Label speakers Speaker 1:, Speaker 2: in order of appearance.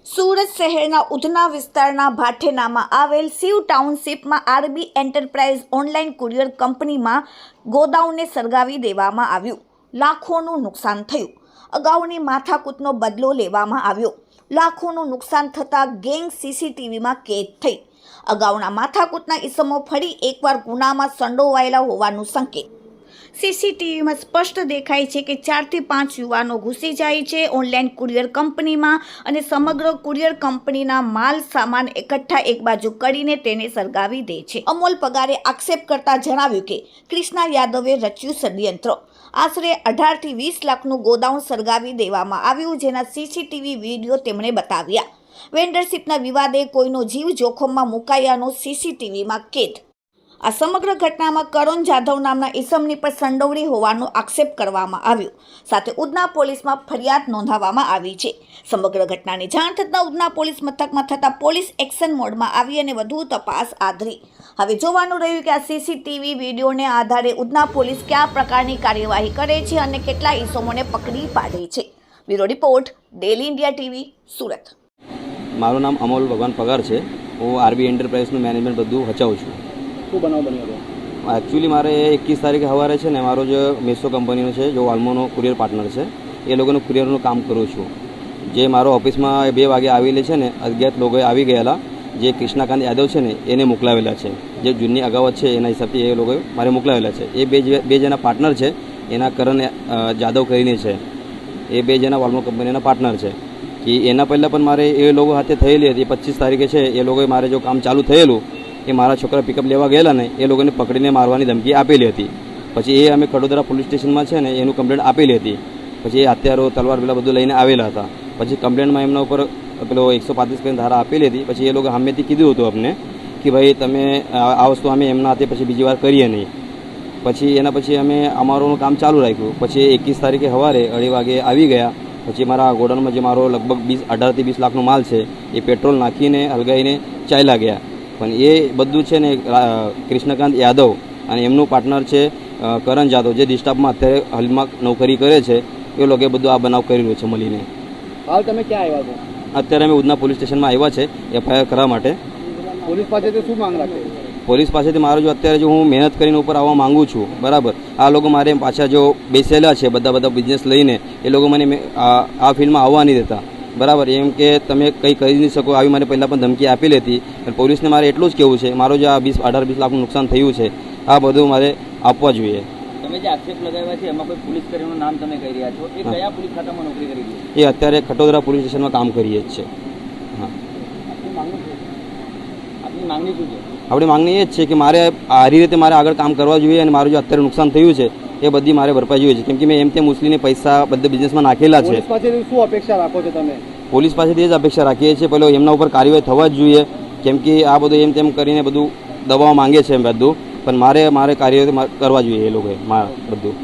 Speaker 1: સુરત શહેરના ઉધના વિસ્તારના ભાઠેનામાં આવેલ શિવ ટાઉનશીપમાં આરબી એન્ટરપ્રાઇઝ ઓનલાઈન કુરિયર કંપનીમાં ગોડાઉનને સળગાવી દેવામાં આવ્યું. લાખોનું નુકસાન થયું. અગાઉની માથાકૂટનો બદલો લેવામાં આવ્યો. લાખોનું નુકસાન થતાં ગેંગ સીસીટીવીમાં કેદ થઈ. અગાઉના માથાકૂટના ઇસમો ફરી એકવાર ગુનામાં સંડોવાયેલા હોવાનું સંકેત. સીસીટીવીમાં સ્પષ્ટ દેખાય છે કે 4 થી 5 યુવાનો ઘૂસી જાય છે ઓનલાઈન કુરિયર કંપનીમાં અને સમગ્ર કુરિયર કંપનીના માલ સામાન એકઠા એક બાજુ કરીને તેને સળગાવી દે છે. અમોલ પગારે આક્ષેપ કરતા જણાવ્યું કે કૃષ્ણા યાદવે રચ્યું ષડયંત્ર. આશરે 18 થી 20 લાખનું ગોડાઉન સળગાવી દેવામાં આવ્યું, જેના સીસીટીવી વિડીયો તેમણે બતાવ્યા. વેન્ડરશીપના વિવાદે કોઈનો જીવ જોખમમાં મુકાયાનો સીસીટીવીમાં કેદ. આ સમગ્ર ઘટનામાં કરણ જાધવ નામના ઈસમની પર સંડોવણી હોવાનો આક્ષેપ કરવામાં આવ્યો. સાથે ઉધના પોલીસમાં ફરિયાદ નોંધાવવામાં આવી છે. સમગ્ર ઘટનાની જાણ થતાં ઉધના પોલીસ મથકમાં થતાં પોલીસ એક્શન મોડમાં આવી અને વધુ તપાસ આદરી. હવે જોવાનું રહ્યું કે આ સીસીટીવી વિડીયોને આધારે ઉધના પોલીસ કયા પ્રકારની કાર્યવાહી કરે છે અને કેટલા ઈસમોને પકડી પાડે છે. Bureau report, daily India TV, Surat.
Speaker 2: મારું નામ અમોલ ભગવાન પગાર છે. હું આરબી એન્ટરપ્રાઇઝનું મેનેજમેન્ટ બધું હચાવું છું.
Speaker 3: શું બનાવ બન્યો હતો?
Speaker 2: એકચ્યુઅલી મારે 21 તારીખે સવારે છે ને મારો જે મેસો કંપનીનો છે, જો વાલ્મોનો કુરિયર પાર્ટનર છે, એ લોકોનું કુરિયરનું કામ કરું છું. જે મારો ઓફિસમાં 2 વાગે આવેલી છે ને અજ્ઞાત લોકોએ આવી ગયેલા, જે કૃષ્ણાકાંત યાદવ છે ને એને મોકલાવેલા છે. જે જૂની અગાવત છે એના હિસાબથી એ લોકોએ મારે મોકલાવેલા છે. એ બે જણા પાર્ટનર છે. એના કરણ જાદવ કરીને છે. એ 2 જણા વાલ્મો કંપનીના પાર્ટનર છે. કે એના પહેલાં પણ મારે એ લોકો હાથે થયેલી હતી. 25 તારીખે છે એ લોકોએ મારે જો કામ ચાલુ થયેલું એ મારા છોકરા પિકઅપ લેવા ગયેલા ને એ લોકોને પકડીને મારવાની ધમકી આપેલી હતી. પછી એ અમે કડોદરા પોલીસ સ્ટેશનમાં છે ને એનું કમ્પ્લેન્ટ આપેલી હતી. પછી એ હથિયારો, તલવાર પેલા બધું લઈને આવેલા હતા. પછી કમ્પ્લેન્ટમાં એમના ઉપર પેલો 135 કરીને ધારા આપેલી હતી. પછી એ લોકો સામેથી કીધું હતું અમને કે ભાઈ તમે આ વસ્તુ અમે એમના હાથે પછી બીજી વાર કરીએ નહીં. પછી એના પછી અમે અમારું કામ ચાલુ રાખ્યું. પછી 21 તારીખે સવારે 2:30 વાગે આવી ગયા. પછી મારા ગોડાઉનમાં જે મારો લગભગ 18 થી 20 લાખનો માલ છે એ પેટ્રોલ નાખીને હલગાઈને ચાલ્યા ગયા. પણ એ બધું છે ને કૃષ્ણકાંત યાદવ અને એમનું પાર્ટનર છે કરણ જાધવ, જે ડિસ્ટાફમાં અત્યારે હાલમાં નોકરી કરે છે, એ લોકોએ બધું આ બનાવ કરેલું છે મળીને.
Speaker 3: હાલ તમે ક્યાં આવ્યા છો?
Speaker 2: અત્યારે અમે ઉધના પોલીસ સ્ટેશનમાં આવ્યા છે એફઆઈઆર કરવા માટે.
Speaker 3: પોલીસ પાસેથી શું માંગ રાખે?
Speaker 2: પોલીસ પાસેથી મારો જો અત્યારે જો હું મહેનત કરીને ઉપર આવવા માંગુ છું, બરાબર, આ લોકો મારે પાછા જો બેસેલા છે બધા બિઝનેસ લઈને, એ લોકો મને આ ફિલ્ડમાં આવવા નહીં દેતા. બરાબર, એમ કે તમે કંઈ કરી નહીં શકો આવી મને પહેલાં પણ ધમકી આપેલી હતી. પણ પોલીસને મારે એટલું જ કહેવું છે, મારો જે આ 18-20 લાખનું નુકસાન થયું છે આ બધું મારે આપવા જોઈએ.
Speaker 4: તમે જે આક્ષેપ લગાવ્યા છે એમાં કોઈ પોલીસ કર્મીનું નામ તમે કહી રહ્યા છો, એ કયા પોલીસ ખાતામાં નોકરી કરી રહી છે?
Speaker 2: એ અત્યારે ખટોદરા પોલીસ સ્ટેશનમાં કામ કરીએ જ છે. હા,
Speaker 4: આપની માંગણી શું છે?
Speaker 2: આપણી માંગણી એ જ છે કે મારે સારી રીતે મારે આગળ કામ કરવા જોઈએ અને મારું જે અત્યારે નુકસાન થયું છે એ બધી મારે ભરપાઈ જોઈએ છે. કેમ કે મેં એમ તેમ મુસ્લિમને પૈસા બધા બિઝનેસમાં નાખેલા છે.
Speaker 3: પોલીસ પાસેથી શું અપેક્ષા રાખો છો તમે?
Speaker 2: પોલીસ પાસેથી જ અપેક્ષા રાખીએ છીએ. પહેલો એમના ઉપર કાર્યવાહી થવા જ જોઈએ. કેમ કે આ બધું એમ તેમ કરીને બધું દબાવ માંગે છે એમ બધું, પણ મારે કાર્યવાહી કરવા જોઈએ એ લોકોએ બધું.